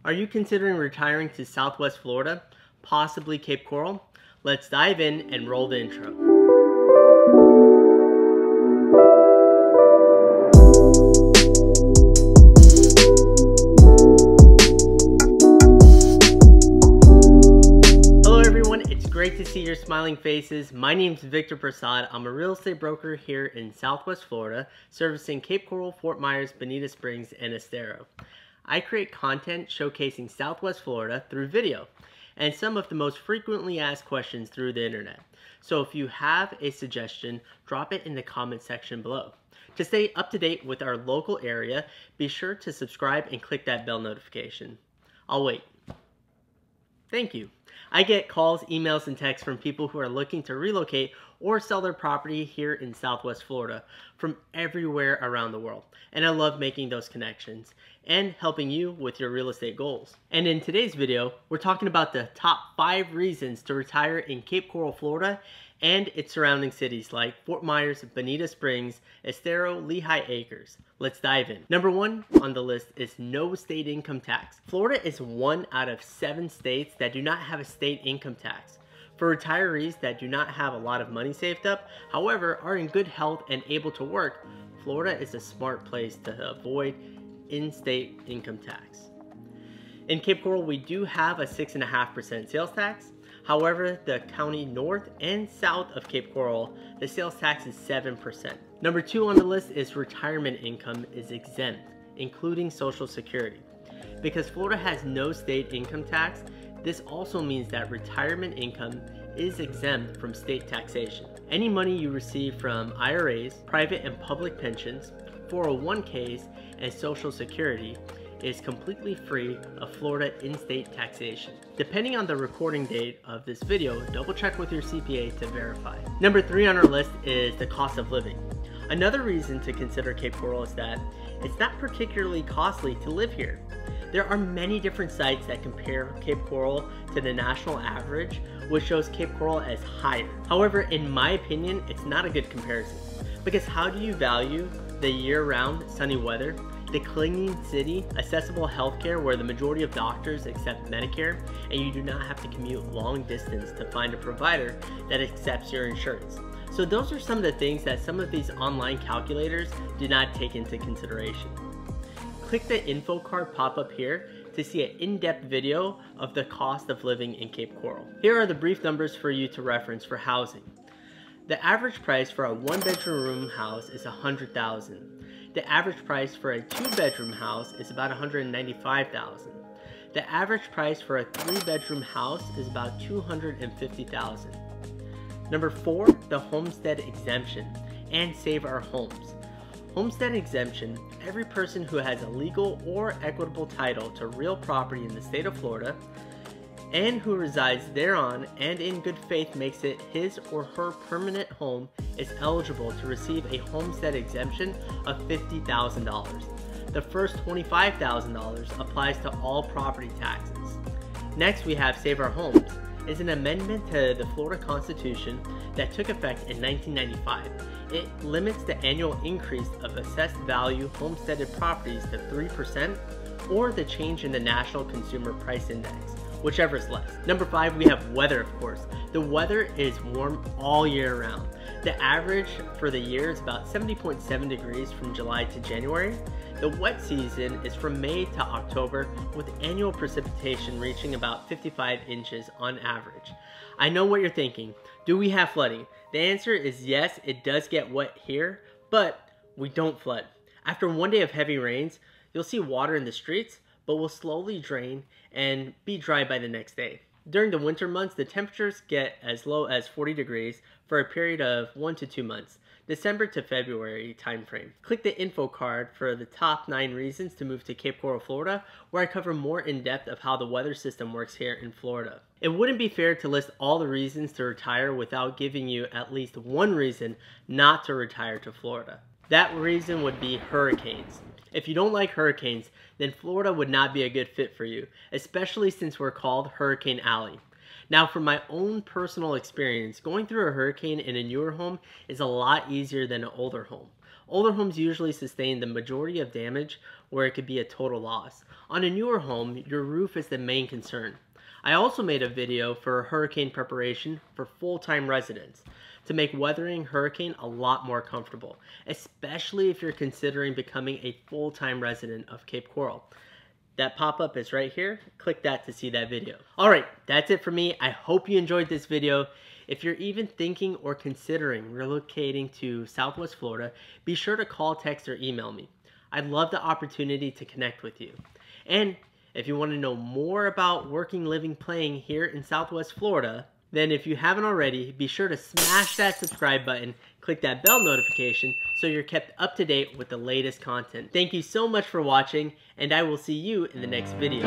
Are you considering retiring to Southwest Florida, possibly Cape Coral? Let's dive in and roll the intro. Hello everyone, it's great to see your smiling faces. My name is Victor Prasad. I'm a real estate broker here in Southwest Florida, servicing Cape Coral, Fort Myers, Bonita Springs, and Estero. I create content showcasing Southwest Florida through video and some of the most frequently asked questions through the internet. So if you have a suggestion, drop it in the comment section below. To stay up to date with our local area, be sure to subscribe and click that bell notification. I'll wait. Thank you. I get calls, emails, and texts from people who are looking to relocate or sell their property here in Southwest Florida from everywhere around the world. And I love making those connections and helping you with your real estate goals. And in today's video, we're talking about the top 5 reasons to retire in Cape Coral, Florida and its surrounding cities like Fort Myers, Bonita Springs, Estero, Lehigh Acres. Let's dive in. Number 1 on the list is no state income tax. Florida is 1 out of 7 states that do not have a state income tax. For retirees that do not have a lot of money saved up, however, are in good health and able to work, Florida is a smart place to avoid in-state income tax. In Cape Coral, we do have a 6.5% sales tax. However, the county north and south of Cape Coral, the sales tax is 7%. Number 2 on the list is retirement income is exempt, including Social Security. Because Florida has no state income tax, this also means that retirement income is exempt from state taxation. Any money you receive from IRAs, private and public pensions, 401ks, and Social Security is completely free of Florida in-state taxation. Depending on the recording date of this video, double check with your CPA to verify. Number 3 on our list is the cost of living. Another reason to consider Cape Coral is that it's not particularly costly to live here. There are many different sites that compare Cape Coral to the national average, which shows Cape Coral as higher. However, in my opinion, it's not a good comparison. Because how do you value the year-round sunny weather, the clean city, accessible healthcare where the majority of doctors accept Medicare, and you do not have to commute long distance to find a provider that accepts your insurance? So those are some of the things that some of these online calculators do not take into consideration. Click the info card pop-up here to see an in-depth video of the cost of living in Cape Coral. Here are the brief numbers for you to reference for housing. The average price for a 1-bedroom house is $100,000. The average price for a 2-bedroom house is about $195,000. The average price for a 3-bedroom house is about $250,000. Number 4, the Homestead Exemption and Save Our Homes. Homestead Exemption, every person who has a legal or equitable title to real property in the state of Florida and who resides thereon and in good faith makes it his or her permanent home is eligible to receive a homestead exemption of $50,000. The first $25,000 applies to all property taxes. Next, we have Save Our Homes. It's an amendment to the Florida Constitution that took effect in 1995. It limits the annual increase of assessed value homesteaded properties to 3% or the change in the National Consumer Price Index, whichever is less. Number 5, we have weather, of course. The weather is warm all year round. The average for the year is about 70.7 degrees from July to January. The wet season is from May to October, with annual precipitation reaching about 55 inches on average. I know what you're thinking. Do we have flooding? The answer is yes, it does get wet here, but we don't flood. After one day of heavy rains, you'll see water in the streets, but will slowly drain and be dry by the next day. During the winter months, the temperatures get as low as 40 degrees for a period of 1 to 2 months, December to February timeframe. Click the info card for the top 9 reasons to move to Cape Coral, Florida, where I cover more in depth of how the weather system works here in Florida. It wouldn't be fair to list all the reasons to retire without giving you at least one reason not to retire to Florida. That reason would be hurricanes. If you don't like hurricanes, then Florida would not be a good fit for you, especially since we're called Hurricane Alley. Now, from my own personal experience, going through a hurricane in a newer home is a lot easier than an older home. Older homes usually sustain the majority of damage where it could be a total loss. On a newer home, your roof is the main concern. I also made a video for hurricane preparation for full-time residents to make weathering hurricane a lot more comfortable, especially if you're considering becoming a full-time resident of Cape Coral. That pop-up is right here. Click that to see that video. Alright, that's it for me. I hope you enjoyed this video. If you're even thinking or considering relocating to Southwest Florida, be sure to call, text, or email me. I'd love the opportunity to connect with you. And if you want to know more about working, living, playing here in Southwest Florida, then if you haven't already, be sure to smash that subscribe button, click that bell notification so you're kept up to date with the latest content. Thank you so much for watching, and I will see you in the next video.